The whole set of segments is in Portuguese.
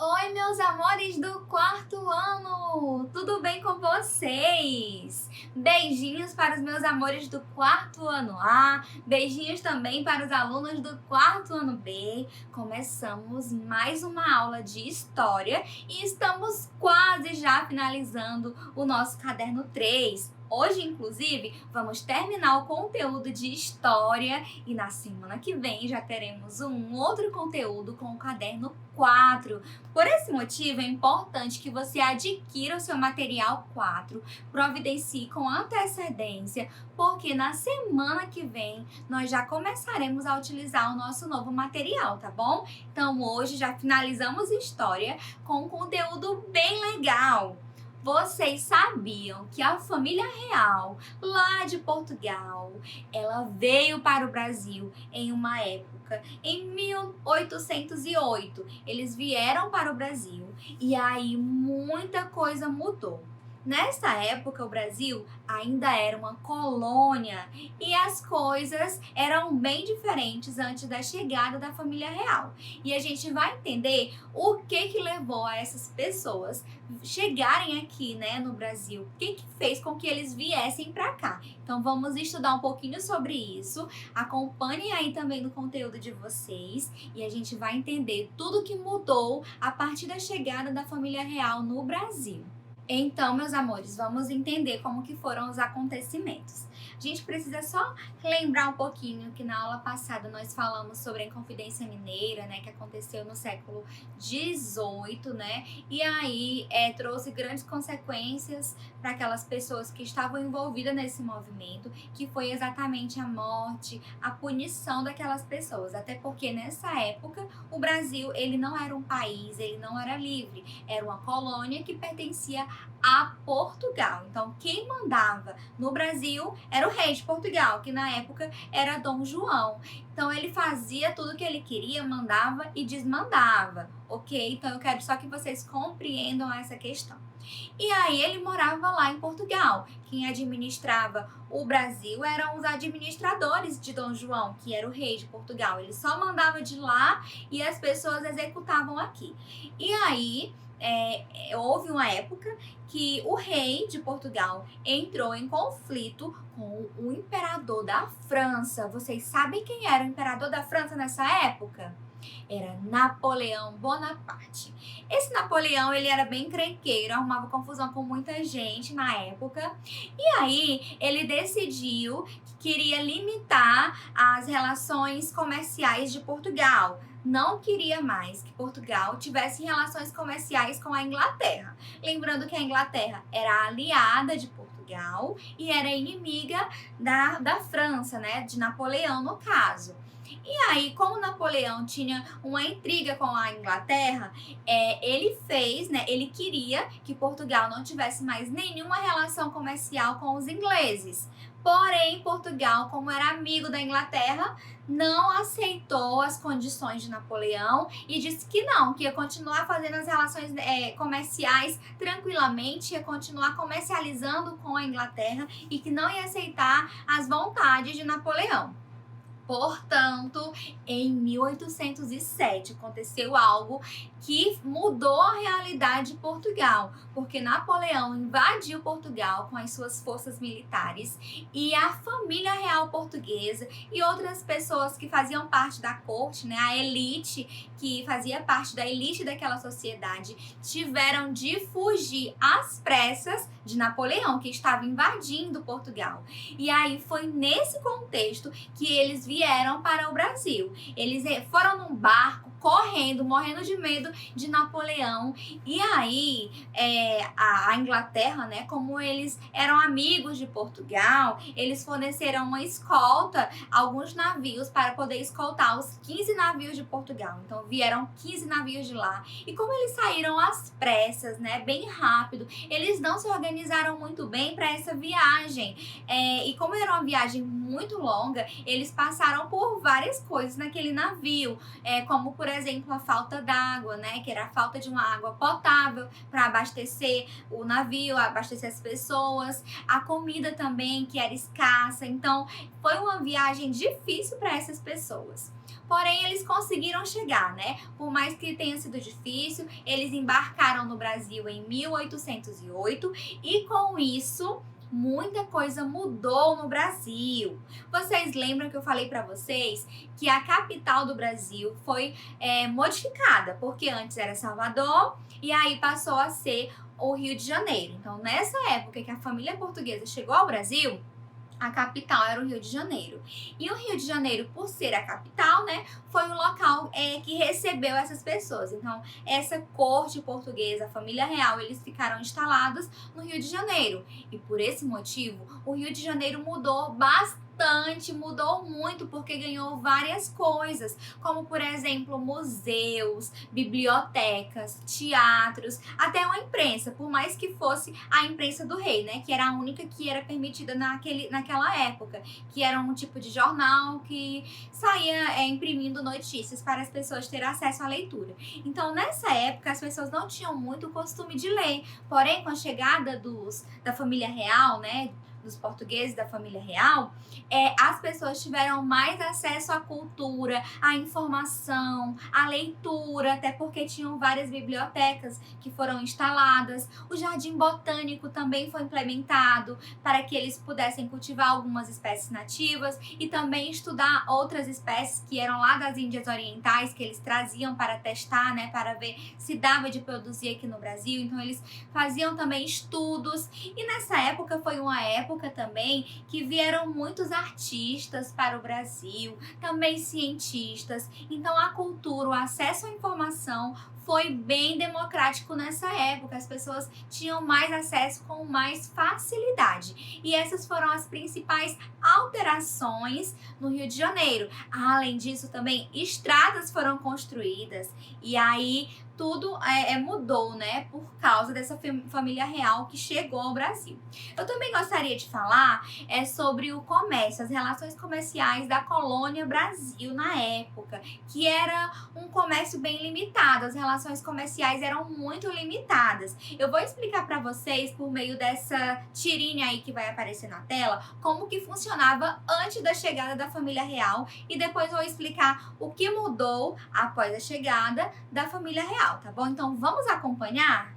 Oi, meus amores do quarto ano! Tudo bem com vocês? Beijinhos para os meus amores do quarto ano A, beijinhos também para os alunos do quarto ano B. Começamos mais uma aula de história e estamos quase já finalizando o nosso caderno 3. Hoje, inclusive, vamos terminar o conteúdo de história e na semana que vem já teremos um outro conteúdo com o caderno 4. Por esse motivo, é importante que você adquira o seu material 4, providencie com antecedência, porque na semana que vem nós já começaremos a utilizar o nosso novo material, tá bom? Então, hoje já finalizamos história com um conteúdo bem legal. Vocês sabiam que a família real, lá de Portugal, ela veio para o Brasil em uma época, em 1808. Eles vieram para o Brasil e aí muita coisa mudou. Nessa época, o Brasil ainda era uma colônia e as coisas eram bem diferentes antes da chegada da família real. E a gente vai entender o que levou a essas pessoas chegarem aqui, né, no Brasil. O que fez com que eles viessem para cá. Então, vamos estudar um pouquinho sobre isso. Acompanhem aí também no conteúdo de vocês e a gente vai entender tudo que mudou a partir da chegada da família real no Brasil. Então, meus amores, vamos entender como que foram os acontecimentos. A gente precisa só lembrar um pouquinho que na aula passada nós falamos sobre a Inconfidência Mineira, né, que aconteceu no século XVIII, né, e aí trouxe grandes consequências para aquelas pessoas que estavam envolvidas nesse movimento, que foi exatamente a morte, a punição daquelas pessoas, até porque nessa época o Brasil, ele não era um país, ele não era livre, era uma colônia que pertencia a Portugal. Então, quem mandava no Brasil era o rei de Portugal, que na época era Dom João. Então, ele fazia tudo o que ele queria, mandava e desmandava, ok? Então, eu quero só que vocês compreendam essa questão. E aí, ele morava lá em Portugal. Quem administrava o Brasil eram os administradores de Dom João, que era o rei de Portugal. Ele só mandava de lá e as pessoas executavam aqui. E aí, houve uma época que o rei de Portugal entrou em conflito com o imperador da França. Vocês sabem quem era o imperador da França nessa época? Era Napoleão Bonaparte. Esse Napoleão, ele era bem encrenqueiro, arrumava confusão com muita gente na época. E aí, ele decidiu que queria limitar as relações comerciais de Portugal. Não queria mais que Portugal tivesse relações comerciais com a Inglaterra. Lembrando que a Inglaterra era aliada de Portugal e era inimiga da França, né? De Napoleão, no caso. E aí, como Napoleão tinha uma intriga com a Inglaterra, ele fez, né? Ele queria que Portugal não tivesse mais nenhuma relação comercial com os ingleses. Porém, Portugal, como era amigo da Inglaterra, não aceitou as condições de Napoleão e disse que não, que ia continuar fazendo as relações comerciais tranquilamente, ia continuar comercializando com a Inglaterra e que não ia aceitar as vontades de Napoleão. Portanto, em 1807 aconteceu algo que mudou a realidade de Portugal, porque Napoleão invadiu Portugal com as suas forças militares e a família real portuguesa e outras pessoas que faziam parte da corte, né, a elite que fazia parte da elite daquela sociedade, tiveram de fugir às pressas de Napoleão, que estava invadindo Portugal. E aí foi nesse contexto que eles vieram para o Brasil. Eles foram num barco, correndo, morrendo de medo de Napoleão. E aí, a Inglaterra, né, como eles eram amigos de Portugal, eles forneceram uma escolta, alguns navios, para poder escoltar os 15 navios de Portugal. Então, vieram 15 navios de lá. E como eles saíram às pressas, né, bem rápido, eles não se organizaram muito bem para essa viagem. E como era uma viagem muito longa, eles passaram por várias coisas naquele navio, como, por exemplo, a falta d'água, né, que era a falta de uma água potável para abastecer o navio, abastecer as pessoas, a comida também, que era escassa. Então, foi uma viagem difícil para essas pessoas. porém eles conseguiram chegar, né? Por mais que tenha sido difícil, eles embarcaram no Brasil em 1808 e com isso muita coisa mudou no Brasil. Vocês lembram que eu falei para vocês que a capital do Brasil foi modificada, porque antes era Salvador e aí passou a ser o Rio de Janeiro. Então, nessa época que a família portuguesa chegou ao Brasil, a capital era o Rio de Janeiro. E o Rio de Janeiro, por ser a capital, né, foi o local que recebeu essas pessoas. Então, essa corte portuguesa, a família real, eles ficaram instalados no Rio de Janeiro. E por esse motivo, o Rio de Janeiro mudou bastante, mudou muito, porque ganhou várias coisas, como por exemplo museus, bibliotecas, teatros, até uma imprensa, por mais que fosse a imprensa do rei, né, que era a única que era permitida naquela época, que era um tipo de jornal que saía imprimindo notícias para as pessoas terem acesso à leitura. Então, nessa época, as pessoas não tinham muito o costume de ler, porém, com a chegada da família real, né, dos portugueses da família real, as pessoas tiveram mais acesso à cultura, à informação, à leitura, até porque tinham várias bibliotecas que foram instaladas. O jardim botânico também foi implementado para que eles pudessem cultivar algumas espécies nativas e também estudar outras espécies que eram lá das Índias Orientais, que eles traziam para testar, né, para ver se dava de produzir aqui no Brasil. Então eles faziam também estudos e nessa época foi uma época também que vieram muitos artistas para o Brasil, também cientistas. Então a cultura, o acesso à informação foi bem democrático nessa época. As pessoas tinham mais acesso com mais facilidade. E essas foram as principais alterações no Rio de Janeiro. Além disso, também estradas foram construídas e aí tudo mudou, né, por causa dessa família real que chegou ao Brasil. Eu também gostaria de falar sobre o comércio, as relações comerciais da colônia Brasil na época, que era um comércio bem limitado, as relações comerciais eram muito limitadas. Eu vou explicar para vocês, por meio dessa tirinha aí que vai aparecer na tela, como que funcionava antes da chegada da família real e depois vou explicar o que mudou após a chegada da família real, tá bom? Então vamos acompanhar?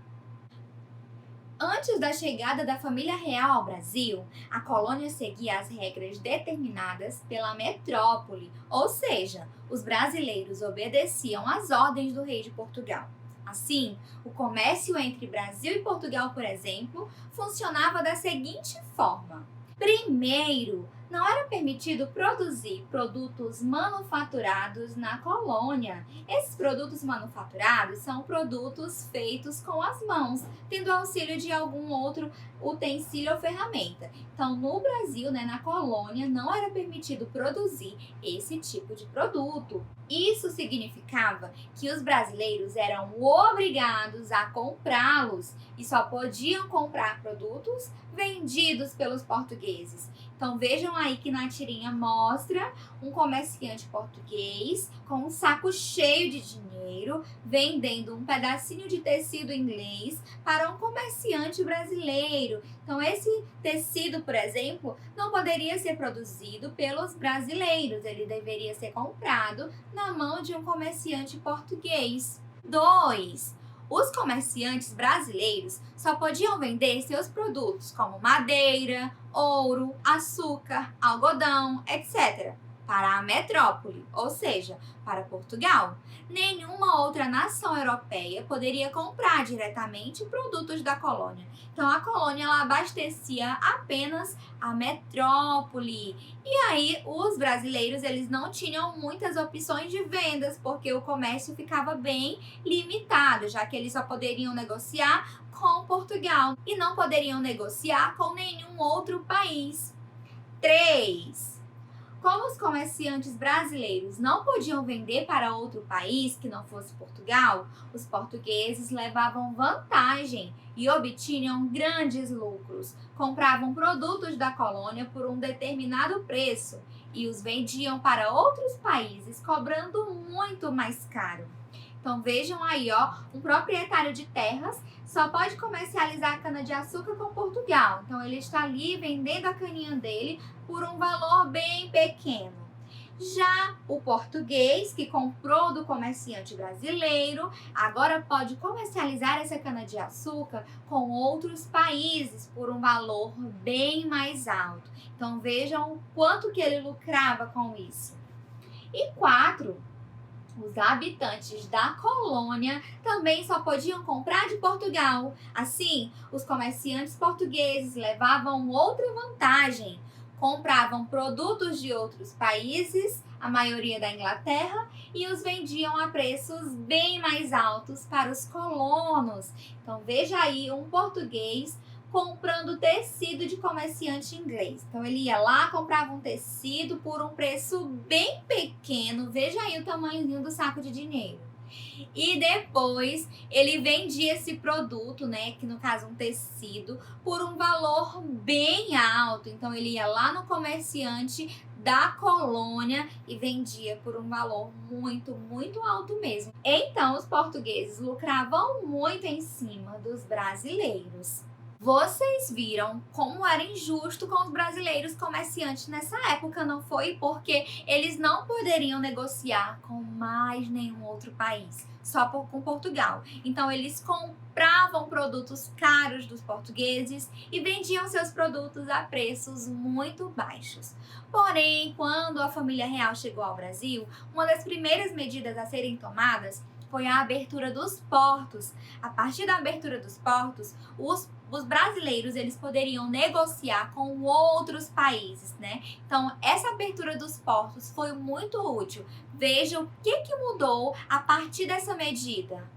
Antes da chegada da família real ao Brasil, a colônia seguia as regras determinadas pela metrópole, ou seja, os brasileiros obedeciam às ordens do rei de Portugal. Assim, o comércio entre Brasil e Portugal, por exemplo, funcionava da seguinte forma. Primeiro, não era permitido produzir produtos manufaturados na colônia. Esses produtos manufaturados são produtos feitos com as mãos, tendo auxílio de algum outro utensílio ou ferramenta. Então, no Brasil, né, na colônia, não era permitido produzir esse tipo de produto. Isso significava que os brasileiros eram obrigados a comprá-los e só podiam comprar produtos vendidos pelos portugueses. Então vejam aí que na tirinha mostra um comerciante português com um saco cheio de dinheiro vendendo um pedacinho de tecido inglês para um comerciante brasileiro. Então esse tecido, por exemplo, não poderia ser produzido pelos brasileiros, ele deveria ser comprado na mão de um comerciante português. 2. Os comerciantes brasileiros só podiam vender seus produtos como madeira, ouro, açúcar, algodão, etc., para a metrópole, ou seja, para Portugal. Nenhuma outra nação europeia poderia comprar diretamente produtos da colônia. Então a colônia ela abastecia apenas a metrópole. E aí os brasileiros eles não tinham muitas opções de vendas, porque o comércio ficava bem limitado, já que eles só poderiam negociar com Portugal e não poderiam negociar com nenhum outro país. 3. Como os comerciantes brasileiros não podiam vender para outro país que não fosse Portugal, os portugueses levavam vantagem e obtinham grandes lucros. Compravam produtos da colônia por um determinado preço e os vendiam para outros países, cobrando muito mais caro. Então vejam aí, um proprietário de terras só pode comercializar a cana-de-açúcar com Portugal. Então ele está ali vendendo a caninha dele por um valor bem pequeno. Já o português, que comprou do comerciante brasileiro, agora pode comercializar essa cana-de-açúcar com outros países por um valor bem mais alto. Então vejam o quanto que ele lucrava com isso. E 4, os habitantes da colônia também só podiam comprar de Portugal. Assim, os comerciantes portugueses levavam outra vantagem. Compravam produtos de outros países, a maioria da Inglaterra, e os vendiam a preços bem mais altos para os colonos. Então veja aí um português comprando tecido de comerciante inglês. Então ele ia lá, comprava um tecido por um preço bem pequeno. Veja aí o tamanhozinho do saco de dinheiro. E depois ele vendia esse produto, né, que no caso um tecido, por um valor bem alto. Então ele ia lá no comerciante da colônia e vendia por um valor muito alto mesmo. Então os portugueses lucravam muito em cima dos brasileiros. Vocês viram como era injusto com os brasileiros comerciantes nessa época, não foi? Porque eles não poderiam negociar com mais nenhum outro país, só com Portugal. Então eles compravam produtos caros dos portugueses e vendiam seus produtos a preços muito baixos. Porém, quando a família real chegou ao Brasil, uma das primeiras medidas a serem tomadas foi a abertura dos portos. A partir da abertura dos portos, os brasileiros eles poderiam negociar com outros países, né? Então, essa abertura dos portos foi muito útil. Veja o que mudou a partir dessa medida.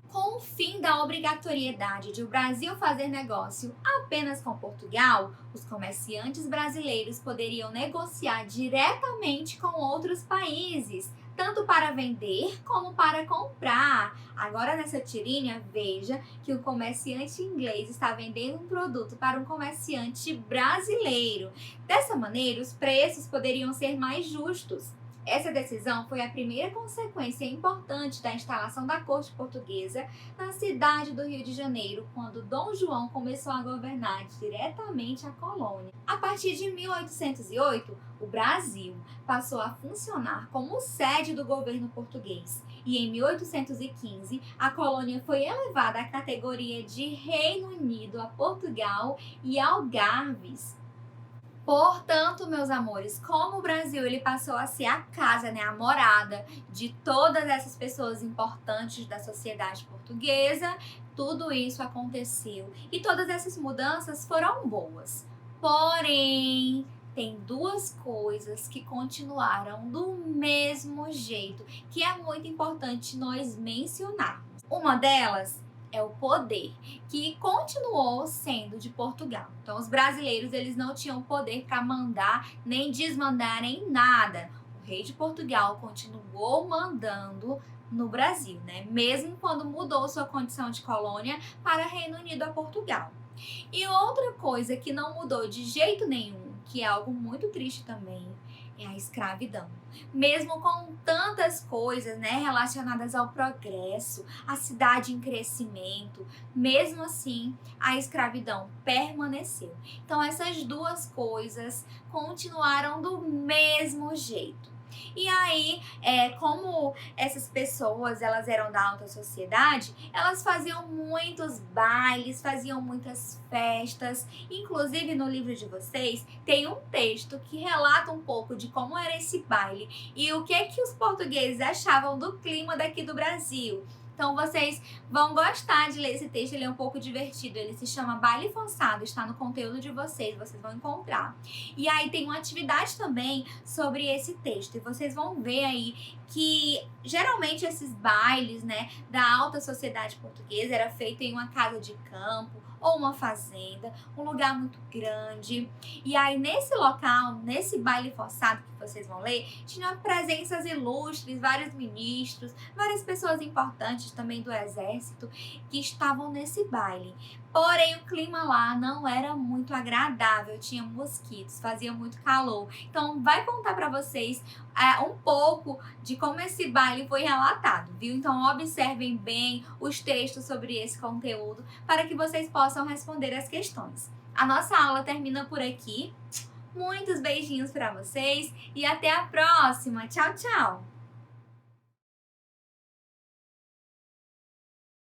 Com o fim da obrigatoriedade de o Brasil fazer negócio apenas com Portugal, os comerciantes brasileiros poderiam negociar diretamente com outros países, tanto para vender como para comprar. Agora nessa tirinha, veja que o comerciante inglês está vendendo um produto para um comerciante brasileiro. Dessa maneira, os preços poderiam ser mais justos. Essa decisão foi a primeira consequência importante da instalação da corte portuguesa na cidade do Rio de Janeiro, quando Dom João começou a governar diretamente a colônia. A partir de 1808, o Brasil passou a funcionar como sede do governo português e em 1815 a colônia foi elevada à categoria de Reino Unido a Portugal e Algarves. Portanto, meus amores, como o Brasil ele passou a ser a casa, né, a morada de todas essas pessoas importantes da sociedade portuguesa, tudo isso aconteceu e todas essas mudanças foram boas. Porém, tem duas coisas que continuaram do mesmo jeito, que é muito importante nós mencionarmos. Uma delas é o poder, que continuou sendo de Portugal. Então, os brasileiros eles não tinham poder para mandar nem desmandar em nada. O rei de Portugal continuou mandando no Brasil, né? Mesmo quando mudou sua condição de colônia para Reino Unido a Portugal. E outra coisa que não mudou de jeito nenhum, que é algo muito triste também, é a escravidão. Mesmo com tantas coisas, né, relacionadas ao progresso, a cidade em crescimento, mesmo assim, a escravidão permaneceu. Então, essas duas coisas continuaram do mesmo jeito. E aí, como essas pessoas elas eram da alta sociedade, elas faziam muitos bailes, faziam muitas festas. Inclusive no livro de vocês tem um texto que relata um pouco de como era esse baile e o que os portugueses achavam do clima daqui do Brasil. Então vocês vão gostar de ler esse texto, ele é um pouco divertido, ele se chama Baile Forçado, está no conteúdo de vocês vão encontrar. E aí tem uma atividade também sobre esse texto, e vocês vão ver aí que geralmente esses bailes, né, da alta sociedade portuguesa era feito em uma casa de campo, ou uma fazenda, um lugar muito grande. E aí, nesse local, nesse baile forçado que vocês vão ler, tinha presenças ilustres, vários ministros, várias pessoas importantes também do exército que estavam nesse baile. Porém, o clima lá não era muito agradável, tinha mosquitos, fazia muito calor. Então, vai contar para vocês um pouco de como esse baile foi relatado, viu? Então, observem bem os textos sobre esse conteúdo para que vocês possam responder as questões. A nossa aula termina por aqui. Muitos beijinhos para vocês e até a próxima. Tchau, tchau!